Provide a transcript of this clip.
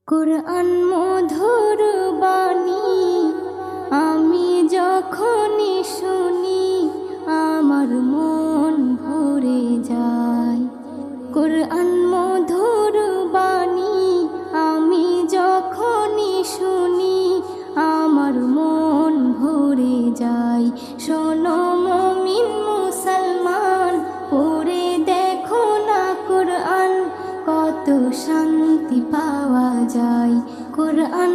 কুরআন মধুর বাণী আমি যখনই শুনি আমার মন ভরে যায়। কুরআন মধুর বাণী আমি যখনই শুনি আমার মন ভরে যায়। শোনো মুমিন মুসলমান, পড়ে দেখো না কুরআন, কত শান্তি পাওয়া যায়। কুরআন